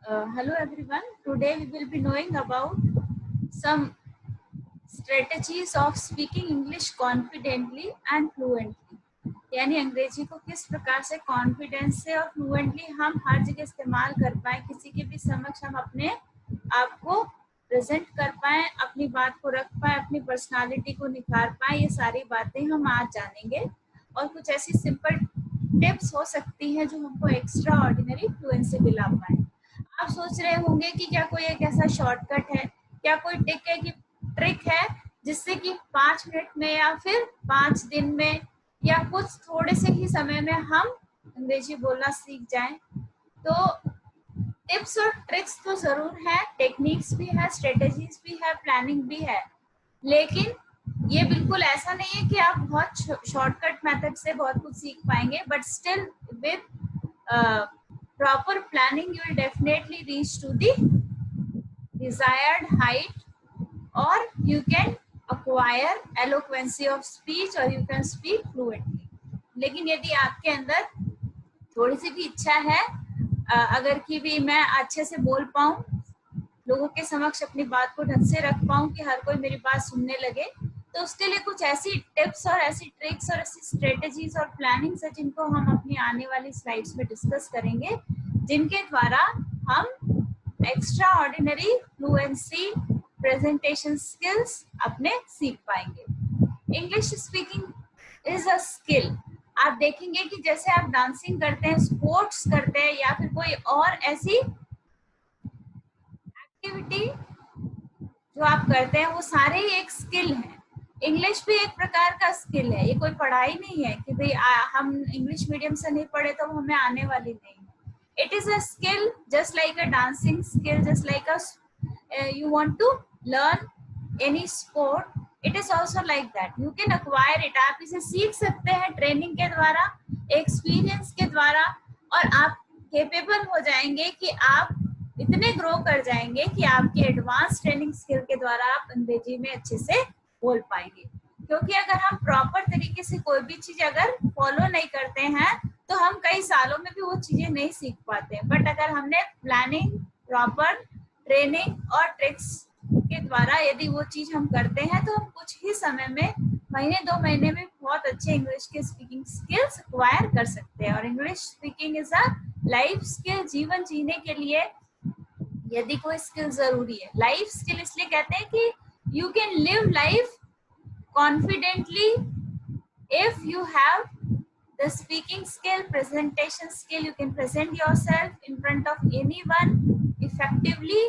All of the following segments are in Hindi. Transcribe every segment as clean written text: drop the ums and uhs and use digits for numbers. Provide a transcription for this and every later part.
Hello everyone. Today we will be knowing about some strategies of speaking English confidently and fluently. यानी अंग्रेजी को किस प्रकार से कॉन्फिडेंस से और फ्लुएंटली हम हर जगह इस्तेमाल कर पाए, किसी के भी समक्ष हम अपने आप को प्रेजेंट कर पाए, अपनी बात को रख पाए, अपनी पर्सनालिटी को निखार पाए, ये सारी बातें हम आज जानेंगे। और कुछ ऐसी सिंपल टिप्स हो सकती हैं जो हमको एक्स्ट्रा ऑर्डिनरी फ्लुएंसी दिला पाए। आप सोच रहे होंगे कि क्या कोई एक ऐसा शॉर्टकट है, क्या कोई ट्रिक है जिससे कि 5 मिनट में या फिर 5 दिन में या कुछ थोड़े से ही समय में हम अंग्रेजी बोलना सीख जाएं। तो टिप्स और ट्रिक्स तो जरूर है, टेक्निक्स भी है, स्ट्रेटेजीज भी है, प्लानिंग भी है, लेकिन ये बिल्कुल ऐसा नहीं है कि आप बहुत शॉर्टकट मेथड से बहुत कुछ सीख पाएंगे, but still with proper planning you will definitely reach to the desired height, or you can acquire eloquency of speech or you can speak fluently. लेकिन यदि आपके अंदर थोड़ी सी भी इच्छा है अगर कि भी मैं अच्छे से बोल पाऊं, लोगों के समक्ष अपनी बात को ढंग से रख पाऊं कि हर कोई मेरी बात सुनने लगे, तो उसके लिए कुछ ऐसी टिप्स और ऐसी ट्रिक्स और ऐसी स्ट्रेटेजीज और प्लानिंग्स है जिनको हम अपनी आने वाली स्लाइड्स में डिस्कस करेंगे, जिनके द्वारा हम extra ordinary fluency presentation skills अपने सीख पाएंगे। English speaking is a skill. आप देखेंगे कि जैसे आप डांसिंग करते हैं, स्पोर्ट्स करते हैं या फिर कोई और ऐसी एक्टिविटी जो आप करते हैं, वो सारे ही एक स्किल है। इंग्लिश भी एक प्रकार का स्किल है, ये कोई पढ़ाई नहीं है कि भाई हम इंग्लिश मीडियम से नहीं पढ़े तो हमें आने वाली नहीं है। It is a skill just like a dancing skill, just like a you want to learn any sport, it is also like that, you can acquire it। आप इसे सीख सकते हैं ट्रेनिंग के द्वारा, एक्सपीरियंस के द्वारा, और आप केपेबल हो जाएंगे कि आप इतने ग्रो कर जाएंगे कि आपके एडवांस ट्रेनिंग स्किल के द्वारा आप अंग्रेजी में अच्छे से बोल पाएंगे। क्योंकि अगर हम प्रॉपर तरीके से कोई भी चीज अगर फॉलो नहीं करते हैं तो हम कई सालों में भी वो चीजें नहीं सीख पाते, बट अगर हमने प्लानिंग, प्रॉपर ट्रेनिंग और ट्रिक्स के द्वारा यदि वो चीज हम करते हैं तो हम कुछ ही समय में, महीने 2 महीने में बहुत अच्छे इंग्लिश के स्पीकिंग स्किल्स एक्वायर कर सकते हैं। और English speaking is a life skill. जीवन जीने के लिए यदि कोई स्किल जरूरी है, लाइफ स्किल इसलिए कहते हैं कि you can live life confidently if you have the speaking skill, presentation skill, you can present yourself in front of anyone effectively,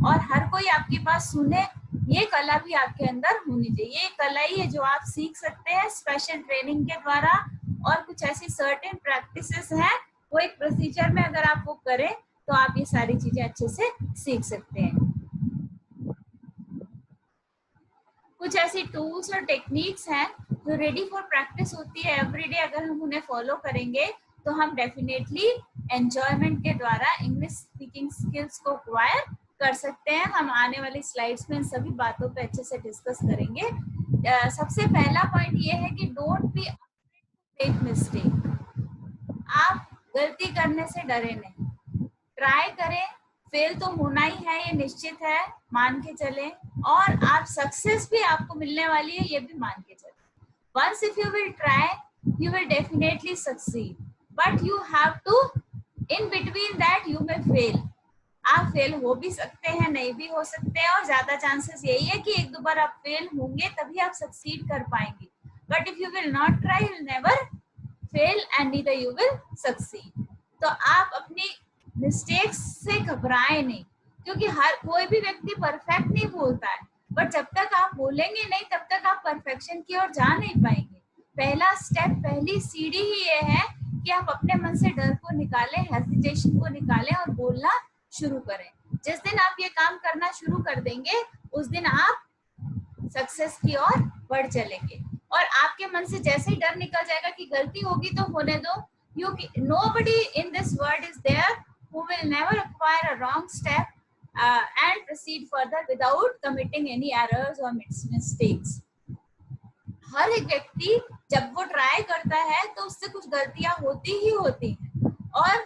और हर कोई आपकी बात सुने, ये कला भी आपके अंदर होनी चाहिए। ये कला ही है जो आप सीख सकते हैं स्पेशल ट्रेनिंग के द्वारा, और कुछ ऐसी सर्टेन प्रैक्टिसेस हैं, वो एक प्रोसीजर में अगर आप वो करें तो आप ये सारी चीजें अच्छे से सीख सकते हैं। कुछ ऐसी टूल्स और टेक्निक्स हैं जो रेडी फॉर प्रैक्टिस होती है एवरीडे, अगर हम उन्हें फॉलो करेंगे तो हम डेफिनेटली एंजॉयमेंट के द्वारा इंग्लिश स्पीकिंग स्किल्स को एक्वायर कर सकते हैं। हम आने वाली स्लाइड्स में इन सभी बातों पे अच्छे से डिस्कस करेंगे। सबसे पहला पॉइंट ये है कि don't be afraid to make mistake. आप गलती करने से डरे नहीं, ट्राई करें, फेल तो होना ही है, ये निश्चित है, मान के चलें, और आप सक्सेस भी आपको मिलने वाली है, ये भी मान के चलें। Once if you will try, you will definitely succeed, but you have to, in between that you may fail। आप फेल हो भी सकते हैं, नहीं भी हो सकते हैं, और ज्यादा चांसेस यही है कि 1-2 बार आप फेल होंगे तभी आप सक्सीड कर पाएंगे। But if you will not try, you will never fail and neither you will succeed. तो आप अपनी मिस्टेक्स से घबराएं नहीं, क्योंकि हर कोई भी व्यक्ति परफेक्ट नहीं बोलता है, बट जब तक आप बोलेंगे नहीं तब तक आप परफेक्शन की ओर जा नहीं पाएंगे। पहला स्टेप, पहली सीढ़ी ही ये है कि आप अपने मन से डर को निकालें, हेजिटेशन को निकालें और बोलना शुरू करें। जिस दिन आप ये काम करना शुरू कर देंगे उस दिन आप सक्सेस की ओर बढ़ चलेंगे, और आपके मन से जैसे ही डर निकल जाएगा कि गलती होगी तो होने दो, nobody in this world is there who will never acquire a wrong step and proceed further without committing any errors or mistakes। हर एक व्यक्ति जब वो ट्राई करता है तो उससे कुछ गलतियां होती ही होती हैं, और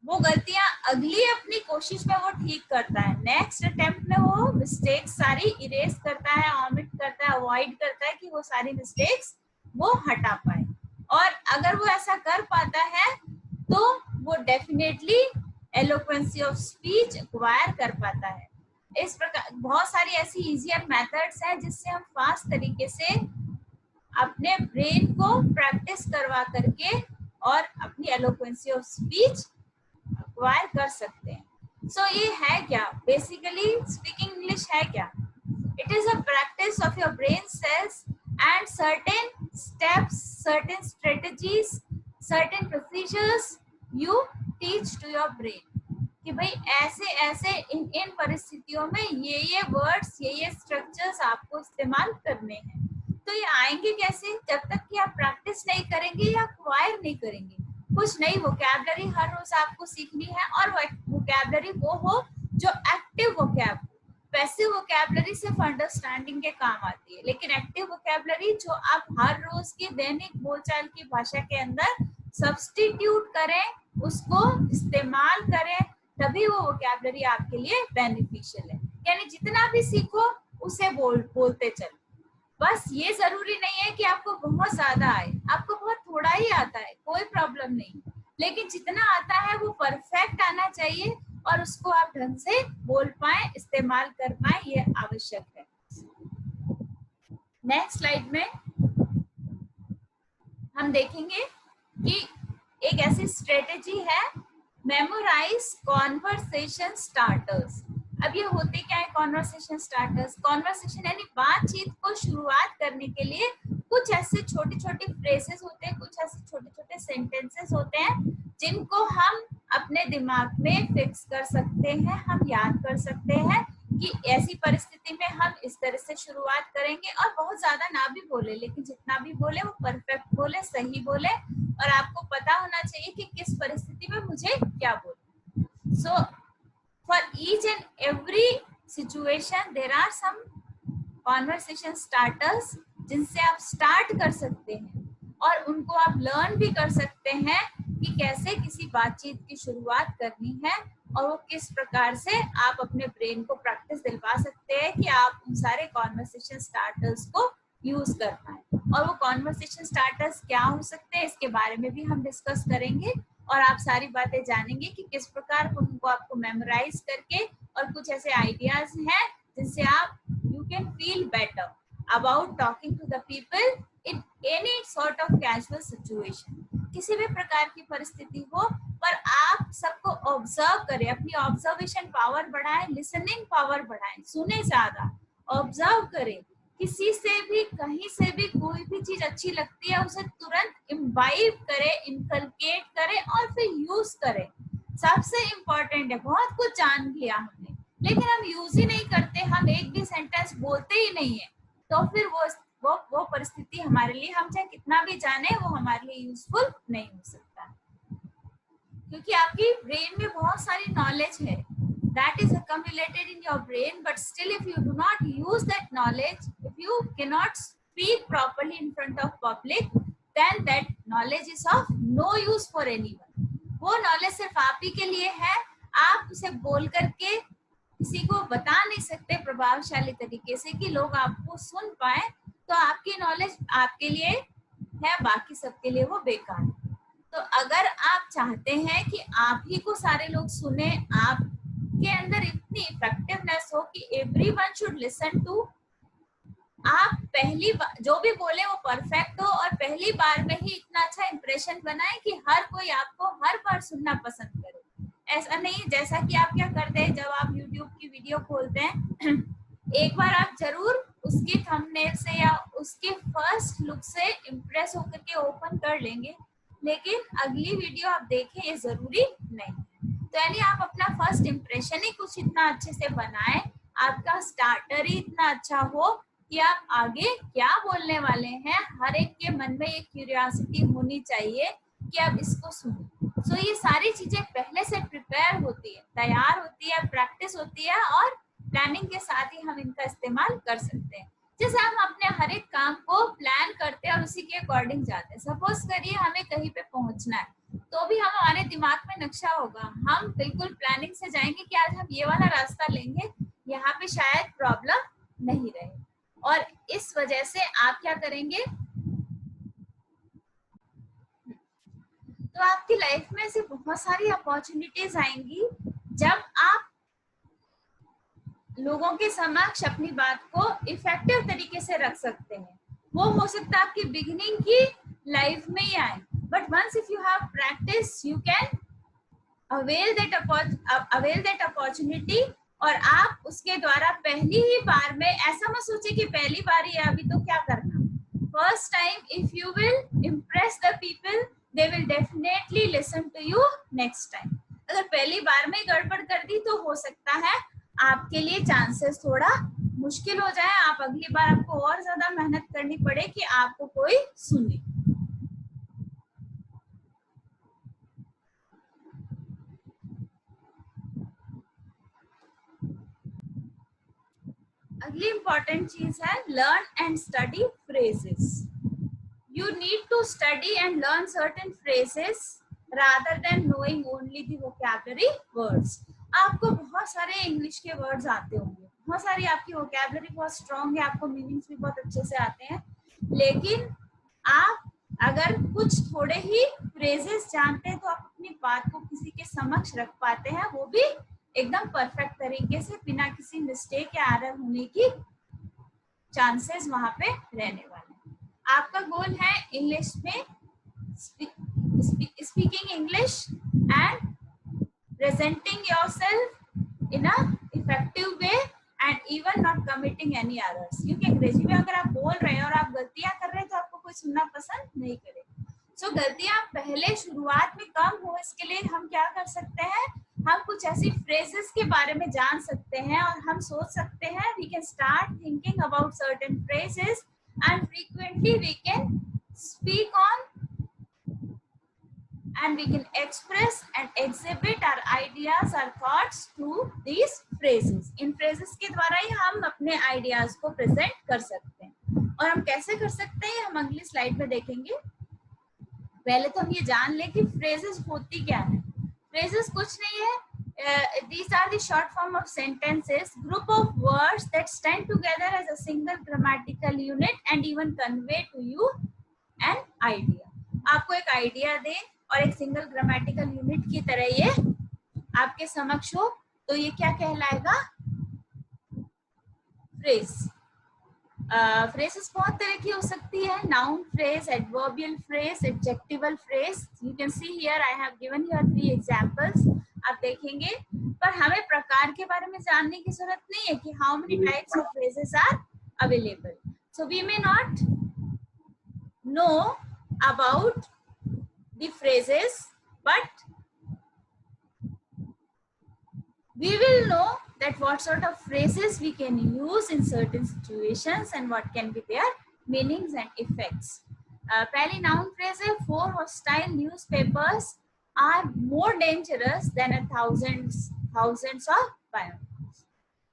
वो गलतियां अगली अपनी कोशिश में वो ठीक करता है, नेक्स्ट अटेम्प्ट में वो मिस्टेक्स सारी इरेज करता है, ऑमिट करता है, अवॉइड करता है कि वो सारी मिस्टेक्स वो हटा पाए। और अगर वो ऐसा कर पाता है तो वो डेफिनेटली एलोक्वेंसी ऑफ स्पीच एक्वायर कर पाता है। इस प्रकार बहुत सारी ऐसी इजियर मेथड्स हैं जिससे हम फास्ट तरीके से अपने ब्रेन को प्रैक्टिस करवा करके और अपनी एलोक्वेंसी ऑफ स्पीच एक्वायर कर सकते हैं। सो ये है क्या, बेसिकली स्पीकिंग इंग्लिश है क्या? It is a practice of your brain cells and certain steps, certain strategies, certain procedures you teach to your brain कि भाई ऐसे ऐसे इन परिस्थितियों में ये वर्ड्स, ये स्ट्रक्चर्स आपको इस्तेमाल करने हैं। तो ये आएंगे कैसे? जब तक कि आप प्रैक्टिस नहीं करेंगे या एक्वायर नहीं करेंगे। कुछ नई वोकैबुलरी हर रोज आपको सीखनी है, और वोकैबुलरी वो हो जो एक्टिव वोकैब। पैसिव वोकैबुलरी सिर्फ अंडरस्टैंडिंग के काम आती है, लेकिन एक्टिव वोकैबुलरी जो आप हर रोज की दैनिक बोलचाल की भाषा के अंदर सब्स्टिट्यूट करें, उसको इस्तेमाल करें, तभी वो वोकैबुलरी आपके लिए बेनिफिशियल है। यानी जितना भी सीखो उसे बोलते चलो। बस ये जरूरी नहीं है कि आपको बहुत ज्यादा आए, आपको बहुत थोड़ा ही आता है, कोई प्रॉब्लम नहीं, लेकिन जितना आता है वो परफेक्ट आना चाहिए और उसको आप ढंग से बोल पाए, इस्तेमाल कर पाए, ये आवश्यक है। नेक्स्ट स्लाइड में हम देखेंगे कि एक ऐसी स्ट्रेटेजी है, मेमोराइज कॉन्वर्सेशन स्टार्टर्स। अब ये होते क्या है कॉन्वर्सेशन स्टार्टर्स? कॉन्वर्सेशन यानी बातचीत को शुरुआत करने के लिए कुछ ऐसे छोटे छोटे फ्रेजेस होते हैं, कुछ ऐसे छोटे छोटे सेंटेंसेस होते हैं जिनको हम अपने दिमाग में फिक्स कर सकते हैं, हम याद कर सकते हैं कि ऐसी परिस्थिति में हम इस तरह से शुरुआत करेंगे, और बहुत ज्यादा ना भी बोले, लेकिन जितना भी बोले वो परफेक्ट बोले, सही बोले, और आपको पता होना चाहिए कि किस परिस्थिति में मुझे क्या बोलना। सो for each and every situation there are some conversation starters जिनसे आप स्टार्ट कर सकते हैं, और उनको आप लर्न भी कर सकते हैं कि कैसे किसी बातचीत की शुरुआत करनी है, और वो किस प्रकार से आप अपने ब्रेन को प्रैक्टिस दिलवा सकते हैं कि आप उन सारे कॉन्वर्सेशन स्टार्टर्स को यूज कर पाए। और वो कॉन्वर्सेशन स्टार्टर्स क्या हो सकते हैं इसके बारे में भी हम डिस्कस करेंगे, और आप सारी बातें जानेंगे कि किस प्रकार उनको आपको मेमोराइज करके, और कुछ ऐसे आइडियाज हैं जिनसे आप you can feel better about talking to the people in any sort of casual situation. किसी भी प्रकार की परिस्थिति हो, पर आप सबको ऑब्जर्व करें, अपनी ऑब्जर्वेशन पावर बढ़ाएं, लिसनिंग पावर बढ़ाएं, सुने ज्यादा, ऑब्जर्व करें, किसी से भी कहीं से भी कोई भी चीज अच्छी लगती है उसे तुरंत इम्बाइब करें, इनकलकेट करें और फिर यूज करें। सबसे इम्पोर्टेंट है, बहुत कुछ जान लिया हमने लेकिन हम यूज ही नहीं करते, हम एक भी सेंटेंस बोलते ही नहीं है, तो फिर वो परिस्थिति हमारे लिए, हम चाहे कितना भी जाने, वो हमारे लिए यूजफुल नहीं हो सकता, क्योंकि आपकी ब्रेन में बहुत सारी नॉलेज है that is accumulated in your brain, but still if you do not use that knowledge, if you cannot speak properly in front of public, then that knowledge is of no use for anyone. वो knowledge सिर्फ आप ही के लिए है, आप उसे बोल करके किसी को बता नहीं सकते प्रभावशाली तरीके से कि लोग आपको सुन पाए, तो आपकी नॉलेज आपके लिए है, बाकी सबके लिए वो बेकार है। तो अगर आप चाहते हैं कि आप ही को सारे लोग सुने, आप के अंदर इतनी इफेक्टिवनेस हो कि एवरीवन शुड लिसन टू, आप पहली बार जो भी बोले वो परफेक्ट हो, और पहली बार में ही इतना अच्छा इंप्रेशन बनाए कि हर कोई आपको हर बार सुनना पसंद करे। ऐसा नहीं जैसा कि आप क्या करते हैं, जब आप YouTube की वीडियो खोलते हैं एक बार आप जरूर उसकी थंबनेल से या उसके फर्स्ट लुक से इम्प्रेस होकर के ओपन कर लेंगे, लेकिन अगली वीडियो आप देखें ये जरूरी नहीं। तो यानी आप अपना फर्स्ट इम्प्रेशन ही कुछ इतना अच्छे से बनाएं, आपका स्टार्टर ही इतना अच्छा हो कि आप आगे क्या बोलने वाले हैं, हर एक के मन में एक क्यूरियोसिटी होनी चाहिए कि आप इसको सुनो। सो ये सारी चीजें पहले से प्रिपेयर होती है, तैयार होती है, प्रैक्टिस होती है, और प्लानिंग के साथ ही हम इनका इस्तेमाल कर सकते हैं। जैसे हम अपने हर एक काम को प्लान करते हैं और उसी के अकॉर्डिंग जाते हैं। सपोज करिए हमें कहीं पे पहुंचना है, तो भी हम हमारे दिमाग में नक्शा होगा, हम बिल्कुल प्लानिंग से जाएंगे कि आज हम ये वाला रास्ता लेंगे, यहाँ पे शायद प्रॉब्लम नहीं रहे। और इस वजह से आप क्या करेंगे, तो आपकी लाइफ में ऐसी बहुत सारी अपॉर्चुनिटीज आएंगी जब आप लोगों के समक्ष अपनी बात को इफेक्टिव तरीके से रख सकते हैं। वो हो सकता है आपकी बिगिनिंग की लाइफ में ही आए, but once if you have practice you can avail that opportunity. और आप उसके द्वारा पहली ही बार में ऐसा मत सोचे कि पहली बार ही है अभी तो क्या करना। First time if you will impress the people they will definitely listen to you next time. अगर पहली बार में गड़बड़ कर दी तो हो सकता है आपके लिए चांसेस थोड़ा मुश्किल हो जाए, आप अगली बार आपको और ज्यादा मेहनत करनी पड़े कि आपको कोई सुने। अगली इंपॉर्टेंट चीज है learn and study phrases. You need to study and learn certain phrases rather than knowing only the vocabulary words. आपको बहुत सारे इंग्लिश के वर्ड्स आते होंगे, बहुत सारी आपकी वोकैबुलरी बहुत स्ट्रॉन्ग है, आपको मीनिंग्स भी बहुत अच्छे से आते हैं, लेकिन आप अगर कुछ थोड़े ही फ्रेजेस जानते हैं तो आप अपनी बात को किसी के समक्ष रख पाते हैं, वो भी एकदम परफेक्ट तरीके से, बिना किसी मिस्टेक या एरर होने की चांसेस वहां पे रहने वाले। आपका गोल है इंग्लिश में speaking English and presenting yourself in a effective way and even not committing any errors. क्योंकि अंग्रेजी में अगर आप बोल रहे हैं और आप गलतियां कर रहे हैं तो आपको कोई सुनना पसंद नहीं करेगा। सो गलतियां पहले शुरुआत में कम हो, इसके लिए हम क्या कर सकते हैं, हम कुछ ऐसी फ्रेजेस के बारे में जान सकते हैं और हम सोच सकते हैं we can start thinking about certain phrases and frequently we can speak on and we can express and exhibit our ideas, our thoughts to these phrases. In phrases के द्वारा ही हम अपने ideas को present कर सकते हैं। और हम कैसे कर सकते हैं हम अगली स्लाइड में देखेंगे। पहले तो हम ये जान लें कि phrases होती क्या है। phrases कुछ नहीं है, these are the short form of sentences, group of words that stand together as a single grammatical unit and even convey to you an idea. आपको एक आइडिया दे और एक सिंगल ग्रामेटिकल यूनिट की तरह ये आपके समक्ष हो तो ये क्या कहलाएगा, फ्रेज। फ्रेजेस बहुत तरह की हो सकती है, noun phrase, adverbial phrase, adjectival phrase. You can see here I have given you 3 examples, आप देखेंगे। पर हमें प्रकार के बारे में जानने की जरूरत नहीं है कि how many types of phrases are available. So we may not know about the phrases but we will know that what sort of phrases we can use in certain situations and what can be their meanings and effects. पहली noun phrase है, 4 hostile newspapers are more dangerous than thousands of biomes.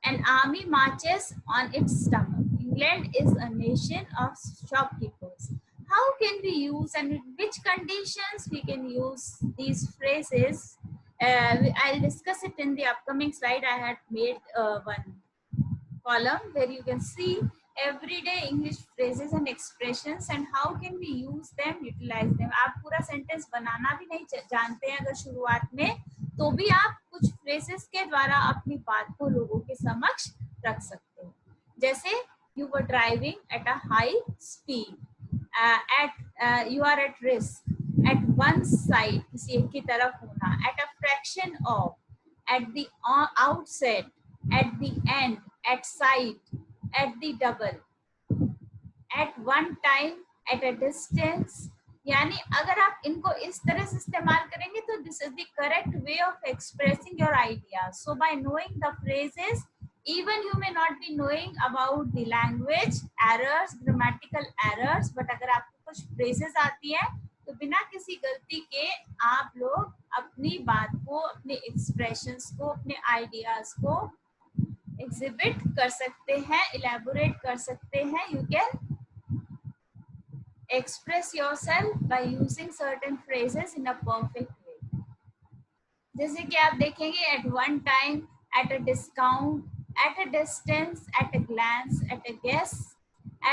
An army marches on its stomach. England is a nation of shopkeepers. How can we use and in which conditions we can use these phrases? I'll discuss it in the upcoming slide. I had made one column where you can see everyday English phrases and expressions and how can we use them, utilize them. आप पूरा sentence बनाना भी नहीं जानते हैं अगर शुरुआत में, तो भी आप कुछ phrases के द्वारा अपनी बात को लोगों के समक्ष रख सकते हैं। जैसे you were driving at a high speed, you are at risk, at one side, किसी एक की तरफ होना, at a fraction of, at the outset, at the end, at side, at the double, at one time, at a distance। यानी अगर आप इनको इस तरह से इस्तेमाल करेंगे तो this is the correct way of expressing your ideas. So by knowing the phrases, even you may not be knowing about the language errors, grammatical errors, but अगर आपको कुछ phrases आती है तो बिना किसी गलती के आप लोग अपनी बात को, अपने एक्सप्रेशंस को, अपने आइडियाज को एग्जिबिट कर सकते हैं, इलेबोरेट कर सकते हैं। You can express yourself by using certain phrases in a perfect way. जैसे कि आप देखेंगे at one time, at a discount, at a distance, at a glance, at a guess,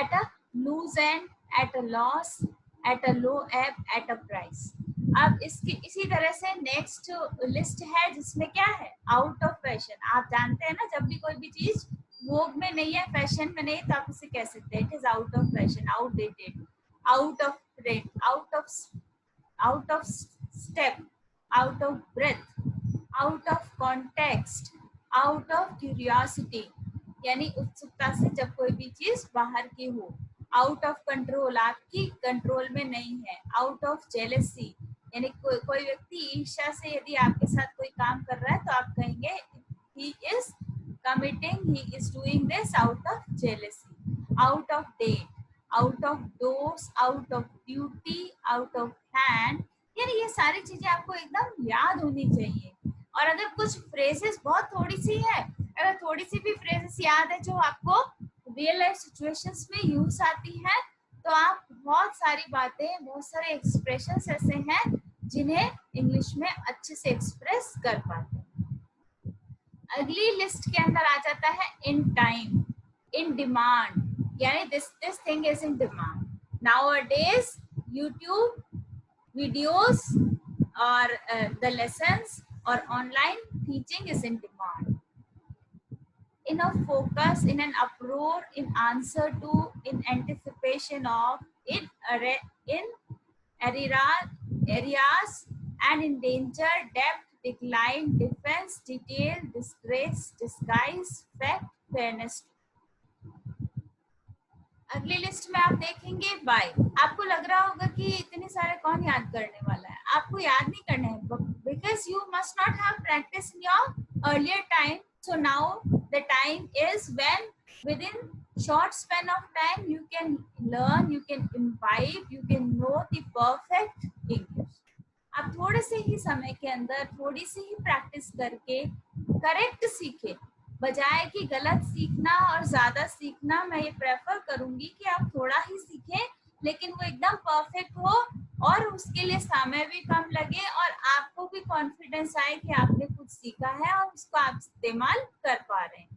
at a loose end, at a loss, at a low ebb, at a price. अब इसकी इसी तरह से नेक्स्ट लिस्ट है जिसमें क्या है, आउट ऑफ फैशन. आप जानते हैं ना, जब भी कोई भी चीज वोग में नहीं है, फैशन में नहीं, तो आप इसे कह सकते हैं it is out of fashion, outdated, out of trend, out of step, out of breath, out of context, out of curiosity, यानी उत्सुकता से जब कोई भी चीज बाहर की हो. आउट ऑफ कंट्रोल, आपकी कंट्रोल में नहीं है. आउट ऑफ जेलसी, यानी कोई व्यक्ति ईर्ष्या से यदि आपके साथ कोई काम कर रहा है तो आप कहेंगे he is committing, he is doing this out of jealousy. Out of date, out of dose, out of duty, out of hand, यानी ये सारी चीजें आपको एकदम याद होनी चाहिए. और अगर कुछ फ्रेजेस बहुत थोड़ी सी है, अगर थोड़ी सी भी फ्रेजेस याद है जो आपको रियल लाइफ सिचुएशंस में यूज आती है, तो आप बहुत सारी बातें, बहुत सारे एक्सप्रेशंस ऐसे हैं जिन्हें इंग्लिश में अच्छे से एक्सप्रेस कर पाते हैं. अगली लिस्ट के अंदर आ जाता है इन टाइम, इन डिमांड, यानी this thing is in demand. Nowadays YouTube videos or the lessons or online teaching is in demand. In a focus, in an uproar, in answer to, in anticipation of, in areas and in danger, depth, decline, defense, detail, disgrace, disguise, fact, fairness. अगली लिस्ट में आप देखेंगे बाय. आपको लग रहा होगा कि इतने सारे कौन याद करने वाला है. आपको याद नहीं करना है, because you must not have practice in your earlier time. So now the time is when within short span of time you can learn, you can imbibe, you can know the perfect English. आप थोड़े से ही समय के अंदर थोड़ी सी ही प्रैक्टिस करके करेक्ट सीखे, बजाय कि गलत सीखना और ज्यादा सीखना. मैं ये प्रेफर करूंगी कि आप थोड़ा ही सीखें लेकिन वो एकदम परफेक्ट हो और उसके लिए समय भी कम लगे और आपको भी कॉन्फिडेंस आए कि आपने कुछ सीखा है और उसको आप इस्तेमाल कर पा रहे हैं.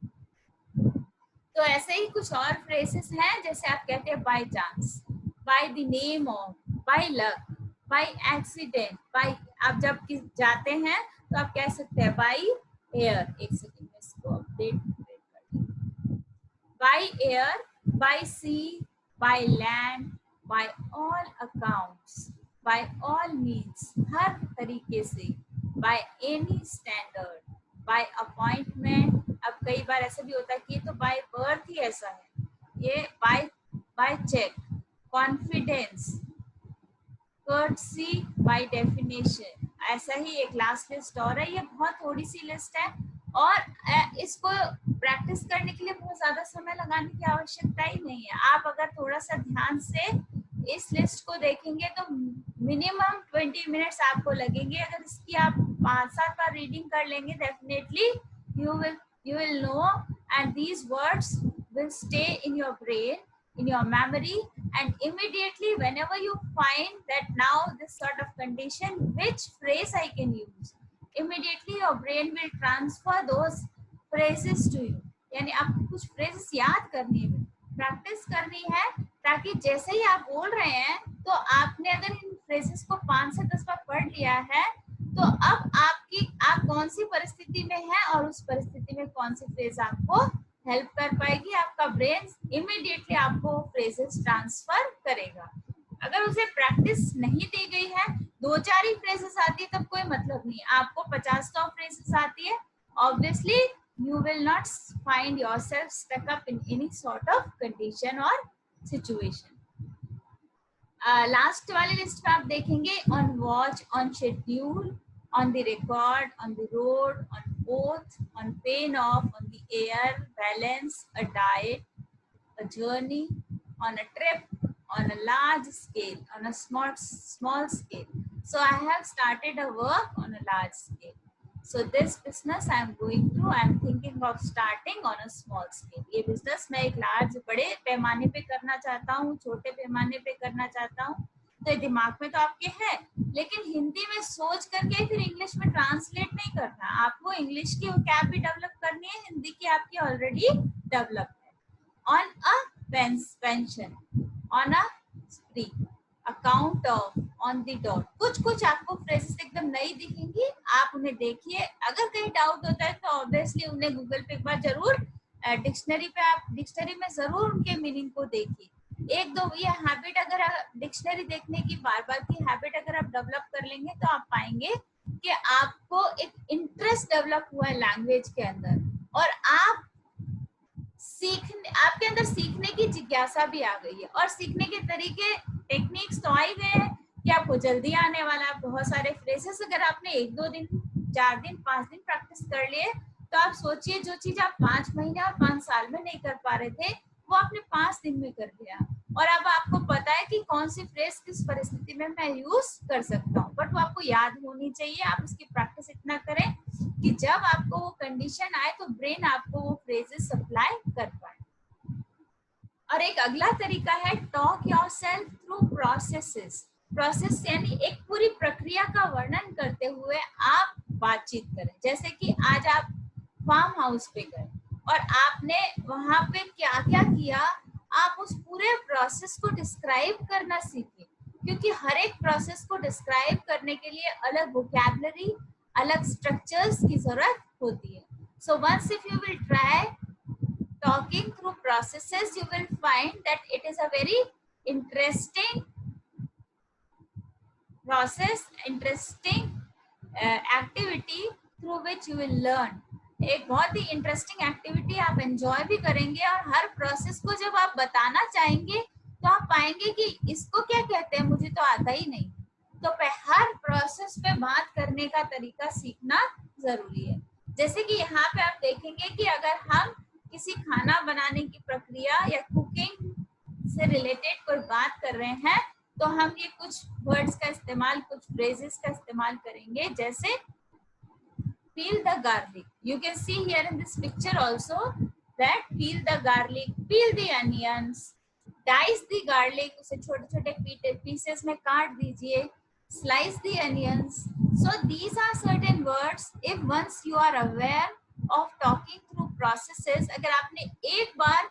तो ऐसे ही कुछ और फ्रेजेस हैं, जैसे आप कहते हैं by chance, by the name of, by luck, by accident, by. आप जब जाते हैं तो आप कह सकते हैं बाय एयर. एक सेकेंड में इसको अपडेट कर, by air, by sea, by land, by all accounts, by all means, हर तरीके से, by any standard, by appointment. अब कई बार ऐसा भी होता है कि ये तो by birth ही ऐसा है, ये by check, confidence, courtesy, by definition. ऐसा ही एक लास्ट लिस्ट और है, ये बहुत थोड़ी सी लिस्ट है और इसको प्रैक्टिस करने के लिए बहुत ज्यादा समय लगाने की आवश्यकता ही नहीं है. आप अगर थोड़ा सा ध्यान से इस लिस्ट को देखेंगे तो मिनिमम 20 मिनट्स आपको लगेंगे. अगर इसकी आप 5-7 बार रीडिंग कर लेंगे, definitely you will know and these words will stay in your brain, in your memory, and immediately whenever you find that now this sort of condition, which phrase I can use, immediately your brain will transfer those phrases to you. यानी आपको कुछ phrases याद करनी है, प्रैक्टिस करनी है, ताकि जैसे ही आप बोल रहे हैं तो आपने अगर इन phrases को 5 से 10 बार पढ़ लिया है तो अब आप कौन सी परिस्थिति में है और उस परिस्थिति में कौन सी फ्रेज आपको हेल्प कर पाएगी, आपका ब्रेन इमीडिएटली आपको फ्रेजेस ट्रांसफर करेगा. अगर उसे प्रैक्टिस नहीं दी गई है, 2-4 ही फ्रेजेस आती है तब कोई मतलब नहीं. आपको 50 फ्रेजेस आती है, obviously you will not find yourself stuck up in any sort of condition or situation. Last वाली लिस्ट में आप देखेंगे on watch, on schedule, on the record, on the road, on oath, on pain of, on the air, balance, a diet, a journey, on a trip, on a large scale, on a small scale. So I have started a work on a large scale. So this business I am going to, I am thinking of starting on a small scale. ये business मैं एक large बड़े पैमाने पे करना चाहता हूँ, छोटे पैमाने पे करना चाहता हूँ. तो ये दिमाग में तो आपके है, लेकिन हिंदी में सोच करके फिर इंग्लिश में ट्रांसलेट नहीं करना. आपको इंग्लिश की वोकैब भी डेवलप करनी है, हिंदी की आपकी ऑलरेडी डेवलप है. On a pension, on a spree, account of, on the dot, कुछ आपको फ्रेजेस एकदम नई दिखेंगी. आप उन्हें देखिए. अगर कहीं डाउट होता है तो ऑब्वियसली उन्हें गूगल पे एक बार जरूर डिक्शनरी पे, आप डिक्शनरी में जरूर उनके मीनिंग को देखिए. एक दो ये हैबिट, अगर डिक्शनरी देखने की बार बार की हैबिट अगर आप डेवलप कर लेंगे तो आप पाएंगे कि आपको एक इंटरेस्ट डेवलप हुआ है लैंग्वेज के अंदर, और आप सीखने, आपके अंदर सीखने की जिज्ञासा भी आ गई है, और सीखने के तरीके, टेक्निक्स तो आ ही गए हैं कि आपको जल्दी आने वाला है. बहुत सारे फ्रेजेस अगर आपने 1-2 दिन, 4 दिन, 5 दिन प्रैक्टिस कर लिए, तो आप सोचिए जो चीज आप 5 महीने और 5 साल में नहीं कर पा रहे थे, वो आपने 5 दिन में कर लिया. और अब आपको पता है कि कौन सी फ्रेज किस परिस्थिति में मैं यूज कर सकता हूँ, बट वो आपको याद होनी चाहिए. आप उसकी प्रैक्टिस इतना करें कि जब आपको वो कंडीशन आए तो ब्रेन आपको वो फ्रेजेस सप्लाई कर पाए. और एक अगला तरीका है talk yourself through processes. Process यानी एक पूरी प्रक्रिया का वर्णन करते हुए आप बातचीत करें. जैसे कि आज आप फार्म हाउस पे गए और आपने वहां पे क्या क्या किया, आप उस पूरे प्रोसेस को डिस्क्राइब करना सीखें, क्योंकि हर एक प्रोसेस को डिस्क्राइब करने के लिए अलग वोकैबुलरी, अलग स्ट्रक्चर्स की जरूरत होती है. So once if you will try talking through processes, you will find that it is a very interesting process, interesting activity through which you will learn. एक बहुत ही इंटरेस्टिंग एक्टिविटी, आप एंजॉय भी करेंगे, और हर प्रोसेस को जब आप बताना चाहेंगे तो आप पाएंगे कि इसको क्या कहते हैं, मुझे तो आता ही नहीं. तो हर प्रोसेस पे बात करने का तरीका सीखना जरूरी है. जैसे कि यहाँ पे आप देखेंगे कि अगर हम किसी खाना बनाने की प्रक्रिया या कुकिंग से रिलेटेड कोई बात कर रहे हैं, तो हम ये कुछ वर्ड्स का इस्तेमाल, कुछ फ्रेजेस का इस्तेमाल करेंगे. जैसे peel the garlic. You can see here in this picture also that peel the garlic, peel the onions, dice the garlic, उसे छोटे छोटे पीसेस में काट दीजिए, slice the onions. So these are certain words. If once you are aware of talking through processes, अगर आपने एक बार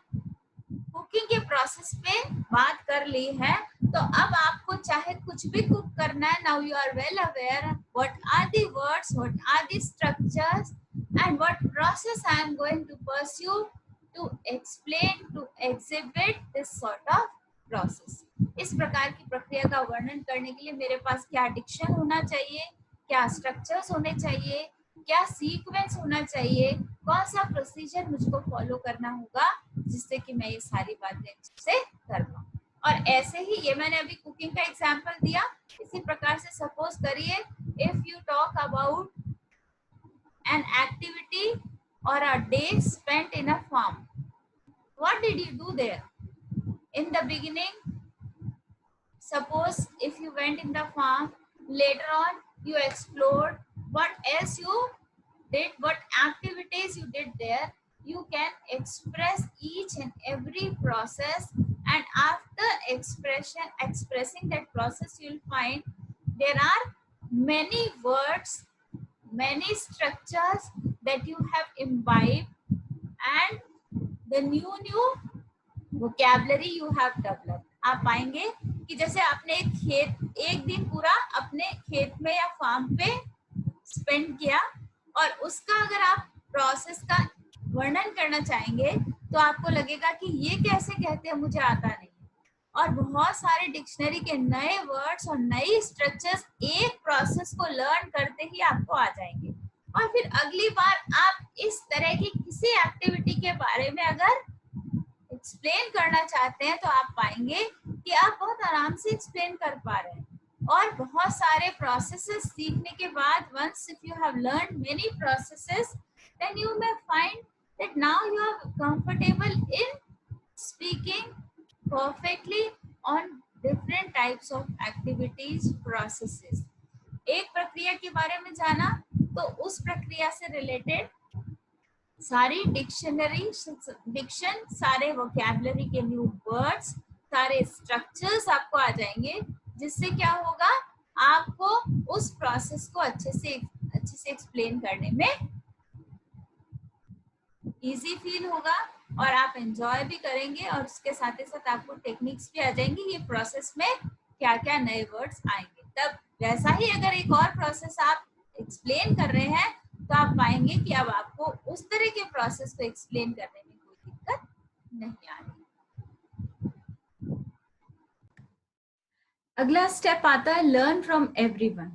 कुकिंग के प्रोसेस पे बात कर ली है, तो अब आपको चाहे कुछ भी कुक करना है, now you are well aware what are the words, what are the structures and what process I am going to pursue to explain, to exhibit this sort of process. इस प्रकार की प्रक्रिया का वर्णन करने के लिए मेरे पास क्या डिक्शन होना चाहिए, क्या स्ट्रक्चर्स होने चाहिए, क्या सीक्वेंस होना चाहिए, कौन सा प्रोसीजर मुझको फॉलो करना होगा जिससे कि मैं ये सारी बातें अच्छे से कर पाऊँ. और ऐसे ही, ये मैंने अभी कुकिंग का एग्जांपल दिया, इसी प्रकार से सपोज करिए if you talk about an activity और a day spent in a farm, what did you do there in the beginning. Suppose if you went in the farm, later on you explored, what else you did, what activities you did there. You can express each and every process, and after expressing that process, you'll find there are many words, many structures that you have imbibed, and the new vocabulary you have developed. आप पाएंगे कि जैसे आपने एक दिन पूरा अपने खेत में या फार्म पे स्पेंड किया, और उसका अगर आप प्रोसेस का वर्णन करना चाहेंगे तो आपको लगेगा कि ये कैसे कहते हैं, मुझे आता नहीं. और बहुत सारे डिक्शनरी के नए वर्ड्स और नई स्ट्रक्चर्स एक प्रोसेस को लर्न करते ही आपको आ जाएंगे. और फिर अगली बार आप इस तरह की किसी एक्टिविटी के बारे में अगर एक्सप्लेन करना चाहते हैं तो आप पाएंगे कि आप बहुत आराम से एक्सप्लेन कर पा रहे हैं. और बहुत सारे प्रोसेसेस सीखने के बाद, once if you have learned many processes, then you may find that now you are comfortable in speaking perfectly on different types of activities, processes. एक प्रक्रिया के बारे में जाना तो उस प्रक्रिया से रिलेटेड सारी डिक्शन, सारे वोकैबुलरी के न्यू वर्ड्स, सारे स्ट्रक्चर्स आपको आ जाएंगे, जिससे क्या होगा, आपको उस प्रोसेस को अच्छे से एक्सप्लेन करने में इजी फील होगा और आप एंजॉय भी करेंगे, और उसके साथ ही साथ आपको टेक्निक्स भी आ जाएंगी ये प्रोसेस में क्या क्या नए वर्ड्स आएंगे। तब वैसा ही अगर एक और प्रोसेस आप एक्सप्लेन कर रहे हैं तो आप पाएंगे कि अब आपको उस तरह के प्रोसेस को एक्सप्लेन करने में कोई दिक्कत नहीं आ रही। अगला स्टेप आता है learn from everyone.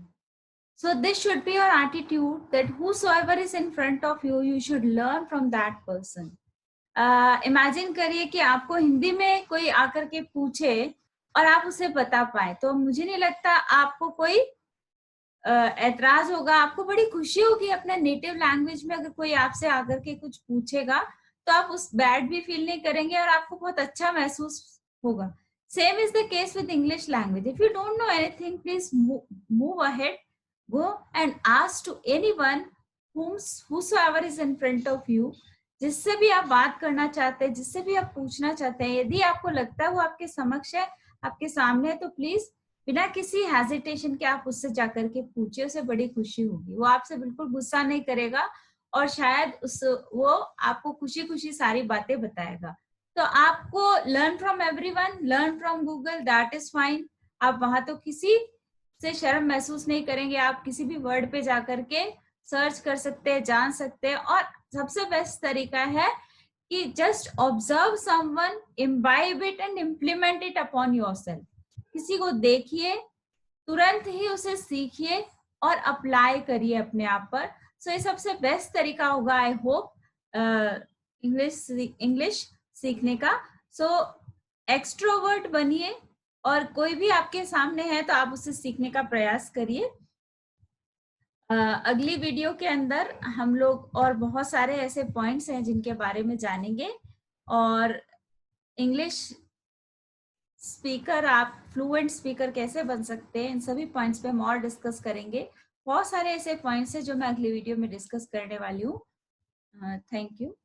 So this should be your attitude that whosoever is in front of you, you should learn from that person. Imagine करिए कि आपको हिंदी में कोई आकर के पूछे और आप उसे बता पाए, तो मुझे नहीं लगता आपको कोई ऐतराज होगा, आपको बड़ी खुशी होगी अपने नेटिव लैंग्वेज में। अगर कोई आपसे आकर के कुछ पूछेगा तो आप उस बैड भी फील नहीं करेंगे और आपको बहुत अच्छा महसूस होगा। Same is the case with English language. If you don't know anything, please move ahead. Go and ask to anyone whosoever is in front of you. जिससे भी आप बात करना चाहते हैं, जिससे भी आप पूछना चाहते हैं, यदि आपको लगता है वो आपके समक्ष है, आपके सामने है, तो प्लीज बिना किसी हेजिटेशन के आप उससे जाकर के पूछिए, उसे बड़ी खुशी होगी। वो आपसे बिल्कुल गुस्सा नहीं करेगा और शायद वो आपको खुशी खुशी सारी बातें बताएगा। तो आपको learn from everyone, learn from Google, that is fine. आप वहां तो किसी से शर्म महसूस नहीं करेंगे, आप किसी भी वर्ड पे जाकर के सर्च कर सकते हैं, जान सकते हैं। और सबसे बेस्ट तरीका है कि just observe someone, imbibe it and implement it upon yourself. किसी को देखिए, तुरंत ही उसे सीखिए और अप्लाई करिए अपने आप पर। सो ये सबसे बेस्ट तरीका होगा, आई होप, इंग्लिश सीखने का। सो एक्सट्रोवर्ट बनिए और कोई भी आपके सामने है तो आप उससे सीखने का प्रयास करिए। अगली वीडियो के अंदर हम लोग और बहुत सारे ऐसे पॉइंट्स हैं जिनके बारे में जानेंगे, और इंग्लिश स्पीकर, आप फ्लुएंट स्पीकर कैसे बन सकते हैं, इन सभी पॉइंट्स पे हम और डिस्कस करेंगे। बहुत सारे ऐसे पॉइंट्स हैं जो मैं अगली वीडियो में डिस्कस करने वाली हूँ। Thank you.